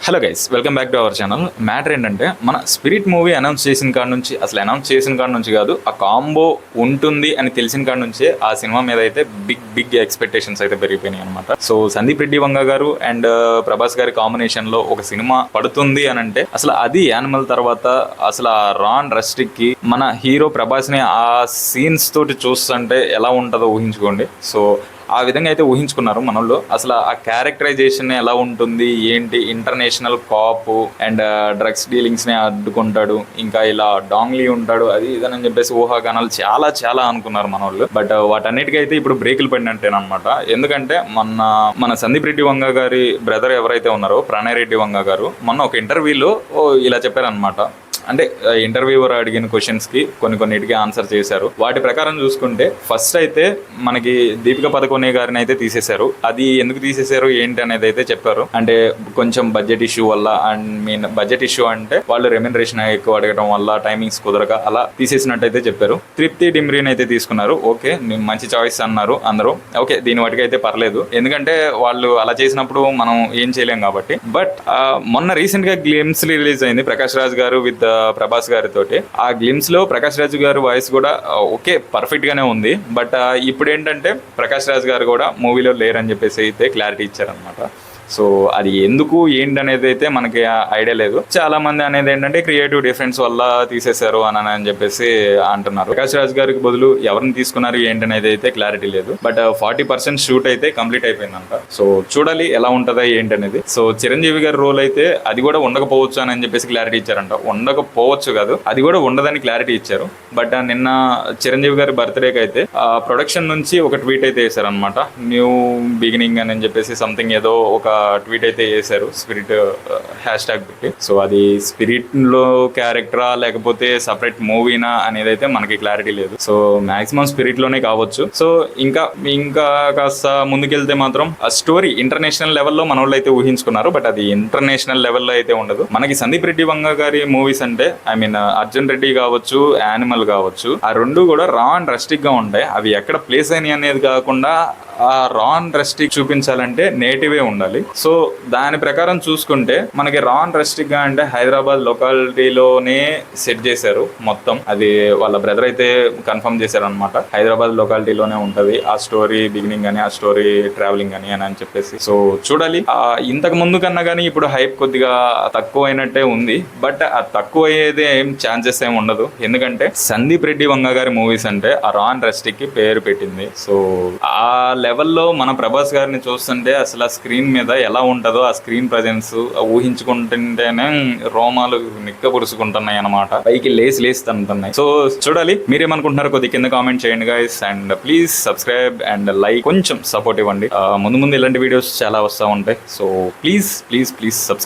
Hello guys, welcome back to our channel. Matter ఏంటంటే, మన spirit movie announce చేసిన కాడ నుంచి, అసలు అనౌన్స్ చేసిన కాడ నుంచి కాదు, ఆ కాంబో ఉంటుంది అని తెలిసిన కాడ నుంచే ఆ సినిమా మీద అయితే బిగ్ ఎక్స్పెక్టేషన్స్ అయితే పెరిగిపోయినాయి అనమాట. సో సందీప్ రెడ్డి వంగ గారు అండ్ ప్రభాస్ గారి కాంబినేషన్ లో ఒక సినిమా పడుతుంది అని అంటే, అసలు అది యానిమల్ తర్వాత అసలు ఆ రాన్ రస్టిక్ కి మన హీరో ప్రభాస్ ని ఆ సీన్స్ తోటి చూస్తుంటే ఎలా ఉంటుందో ఊహించుకోండి. సో ఆ విధంగా అయితే ఊహించుకున్నారు మనోళ్ళు. అసలు ఆ క్యారెక్టరైజేషన్ ఎలా ఉంటుంది ఏంటి, international cop and drugs dealings ని అడ్డుకుంటాడు, ఇంకా ఇలా డాంగ్లీ ఉంటాడు, అది ఇదని చెప్పేసి ఊహాగానాలు చాలా అనుకున్నారు మనోళ్ళు. బట్ వాటన్నిటికైతే ఇప్పుడు బ్రేకులు పడినట్టేనమాట. ఎందుకంటే మన సందీప్ రెడ్డి వంగ గారి బ్రదర్ ఎవరైతే ఉన్నారో ప్రణయ్ రెడ్డి వంగ గారు మొన్న ఒక ఇంటర్వ్యూలో ఇలా చెప్పారనమాట. అంటే ఇంటర్వ్యూవర్ అడిగిన క్వశ్చన్స్కి కొన్నిటికి ఆన్సర్ చేశారు. వాటి ప్రకారం చూసుకుంటే ఫస్ట్ అయితే మనకి దీపిక పదుకొనే గారిని అయితే తీసేశారు. అది ఎందుకు తీసేశారు ఏంటి అనేది అయితే చెప్పారు. అంటే కొంచెం బడ్జెట్ ఇష్యూ వల్ల, అండ్ బడ్జెట్ ఇష్యూ అంటే వాళ్ళు రెమ్యునరేషన్ ఎక్కువ అడగడం వల్ల టైమింగ్స్ కుదరక అలా తీసేసినట్టయితే చెప్పారు. తృప్తి డిమ్రీని అయితే తీసుకున్నారు. ఓకే, మంచి చాయిస్ అన్నారు అందరూ. ఓకే, దీని వాటికి అయితే పర్లేదు, ఎందుకంటే వాళ్ళు అలా చేసినప్పుడు మనం ఏం చేయలేం కాబట్టి. బట్ మొన్న రీసెంట్ గా గ్లిమ్స్ రిలీజ్ అయింది ప్రకాష్ రాజ్ గారు విత్ ప్రభాస్ గారితో. ఆ గ్లిమ్స్ లో ప్రకాష్ రాజ్ గారి వాయిస్ కూడా ఓకే పర్ఫెక్ట్ గానే ఉంది. బట్ ఇప్పుడు ఏంటంటే ప్రకాష్ రాజ్ గారు కూడా మూవీలో లేరని చెప్పేసి అయితే క్లారిటీ ఇచ్చారనమాట. సో అది ఎందుకు ఏంటి అనేది అయితే మనకి ఐడియా లేదు. చాలా మంది అనేది ఏంటంటే క్రియేటివ్ డిఫరెన్స్ వల్ల తీసేశారు అని చెప్పేసి అంటున్నారు. ప్రకాష్ రాజ్ గారికి బదులు ఎవరిని తీసుకున్నారు ఏంటి అనేది అయితే క్లారిటీ లేదు. బట్ 40% షూట్ అయితే కంప్లీట్ అయిపోయిందంట. సో చూడాలి ఎలా ఉంటుందా ఏంటి అనేది. సో చిరంజీవి గారి రోల్ అయితే అది కూడా ఉండకపోవచ్చు అని చెప్పేసి క్లారిటీ ఇచ్చారంట. ఉండకపోవచ్చు కాదు, అది కూడా ఉండదని క్లారిటీ ఇచ్చారు. బట్ నిన్న చిరంజీవి గారి బర్త్డేకి అయితే ప్రొడక్షన్ నుంచి ఒక ట్వీట్ అయితే వేశారనమాట. న్యూ బిగినింగ్ అని చెప్పేసి సంథింగ్ ఏదో ఒక ట్వీట్ అయితే చేశారు, స్పిరిట్ హ్యాష్ ట్యాగ్ పెట్టి. సో అది స్పిరిట్ లో క్యారెక్టరా లేకపోతే సపరేట్ మూవీనా అనేది అయితే మనకి క్లారిటీ లేదు. సో మాక్సిమం స్పిరిట్ లోనే కావచ్చు. సో ఇంకా కాస్త ముందుకెళ్తే మాత్రం ఆ స్టోరీ ఇంటర్నేషనల్ లెవెల్లో మన వాళ్ళు అయితే ఊహించుకున్నారు. బట్ అది ఇంటర్నేషనల్ లెవెల్లో అయితే ఉండదు. మనకి సందీప్ రెడ్డి వంగ గారి మూవీస్ అంటే అర్జున్ రెడ్డి కావచ్చు, యానిమల్ కావచ్చు, ఆ రెండు కూడా రా అండ్ రస్టిక్ గా ఉంటాయి. అవి ఎక్కడ ప్లేస్ అయినాయి అనేది కాకుండా ఆ రాన్ రస్టిక్ చూపించాలంటే నేటివే ఉండాలి. సో దాని ప్రకారం చూసుకుంటే మనకి రాన్ రస్టిక్ గా అంటే హైదరాబాద్ లొకాలిటీలోనే సెట్ చేశారు మొత్తం. అది వాళ్ళ బ్రదర్ అయితే కన్ఫర్మ్ చేశారు అనమాట. హైదరాబాద్ లొకాలిటీలోనే ఉంటది ఆ స్టోరీ బిగినింగ్ అని, ఆ స్టోరీ ట్రావెలింగ్ అని చెప్పేసి. సో చూడాలి. ఇంతకు ముందు కన్నా కానీ ఇప్పుడు హైప్ కొద్దిగా తక్కువ అయినట్టే ఉంది. బట్ ఆ తక్కువ అయ్యేది ఏం ఛాన్సెస్ ఏమి ఉండదు. ఎందుకంటే సందీప్ రెడ్డి వంగ గారి మూవీస్ అంటే ఆ రాన్ రస్టిక్ కి పేరు పెట్టింది. సో ఆ లెవెల్లో మన ప్రభాస్ గారిని చూస్తుంటే అసలు ఆ స్క్రీన్ మీద ఎలా ఉంటుందో, ఆ స్క్రీన్ ప్రజెన్స్ ఊహించుకుంటుంటేనే రోమాలు నిక్కబురుసుకుంటున్నాయి అనమాట. పైకి లేసి తంటున్నాయి. సో చూడాలి. మీరేమనుకుంటున్నారు కొద్ది కింద కామెంట్ చేయండి guys. And please subscribe and like, కొంచెం సపోర్ట్ ఇవ్వండి. ముందు ఇలాంటి వీడియోస్ చాలా వస్తూ ఉంటాయి. So please subscribe.